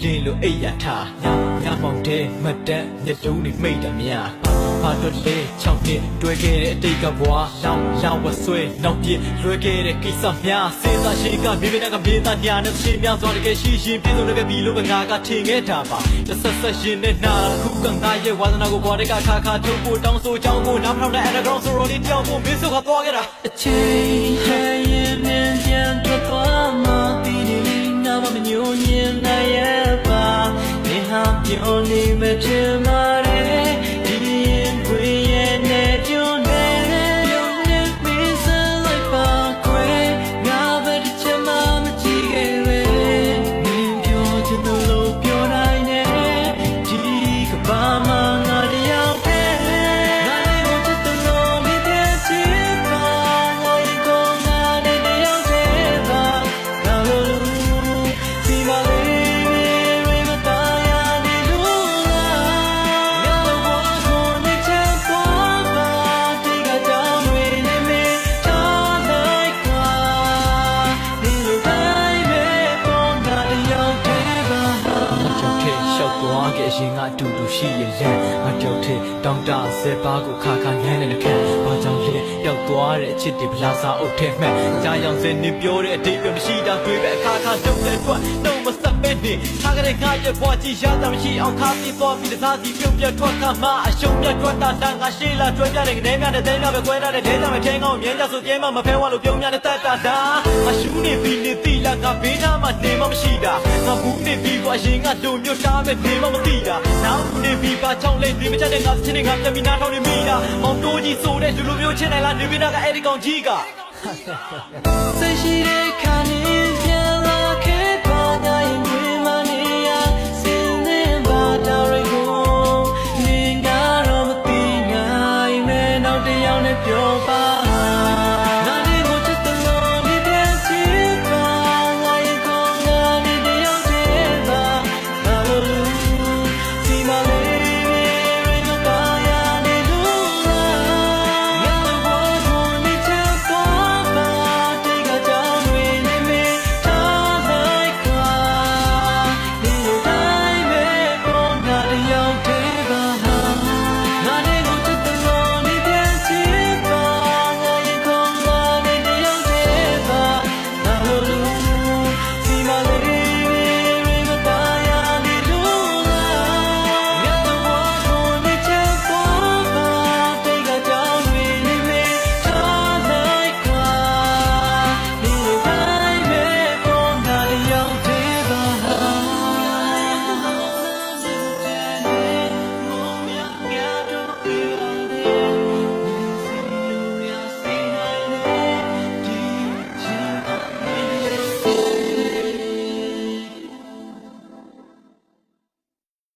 လလိုအိယာထားညမောင်တဲ့မတ်တက်မျက်လုံးတွေမိတ်တများဘာတို့လေ6နှစ်တွဲခဲ့တဲ့အတိတ်ကဘွားလောင်ဝဆွဲနောက်ပြလွှဲခဲ့တဲ့ကိစ္စများစေသာရှိကမြေပြင်ကမြေသားညာနဲ့ရှင်းများစွာတကယ်ရှိရှင်းပြည့်စုံတဲ့ပြီလို့ကငါကထင်ခဲ့တာပါတဆက်ရှင်နဲ့နာခုကငါရဲ့ဝါသနာကိုဘွားတဲ့ကခါထုတ်ဖို့တောင်းဆိုကြောင်းကိုနားမထောင်တဲ့ underground sorority တောင်းဖို့မင်းစုကသွားခဲ့တာအချိန်ဟဲ့ရင်ပြန်ထွက်သွားမှဒီနေ့ငါမညိုညင်နိုင်ရဲ့ပါနေဟာပြောနေမချင်ပါနဲ့ရင်ကအတူတူရှိရလမ်းငါကြောက်တဲ့တောင်းတဆဲပါကိုခါနမ်းနေတဲ့ခံဘာကြောင့်လဲပျောက်သွားတဲ့အချစ်တွေဗလာစာအုပ်ထဲမှန်ကြားရောင်စင်နေပြောတဲ့အတိတ်ပြောမရှိတာတွေ့ပဲအခါတုံးတဲ့အတွက်တော့မစက်ပဲနေထားကြတဲ့ငါရဲ့ဘွားကြီးရတာမရှိအောင်ခါပြီးပေါ်ပြီးတစားစီပြုံးပြထွက်ခါမှအရှုံးပြထွက်တာတန်ငါရှိလာတွဲပြတဲ့ကနေများတဲ့တဲများပဲခွဲထားတဲ့ဒဲသားပဲချင်းကောင်းမြဲကြဆိုပြဲမှမဖဲဝါလို့ပြုံးများတဲ့တက်တာအရှူးနေပြီးနေတိလာကဘေးနားမှာနေမှမရှိတာငါဘူးနေပြီးကွာရင်ကလုံညွတ်တာပဲနေမှမသိတာနောက်နေပြီးပါချောင်းလေးဒီမချတဲ့ငါချင်းနေငါပြမီနာထောင်းနေမိတာမောင်တိုးကြီးဆိုတဲ့လူလိုမျိုးချင်းနိုင်လားနေပြီးနာကအဲ့ဒီကောင်ကြီးကစိတ်ရှိတဲ့ခါနေပြန်လာခဲ့ပါနိုင်ဝင်မနေရစင်နေပါတာတွေကိုနေကတော့မသိနိုင်မဲနောက်တစ်ယောက်နဲ့ပြောပါ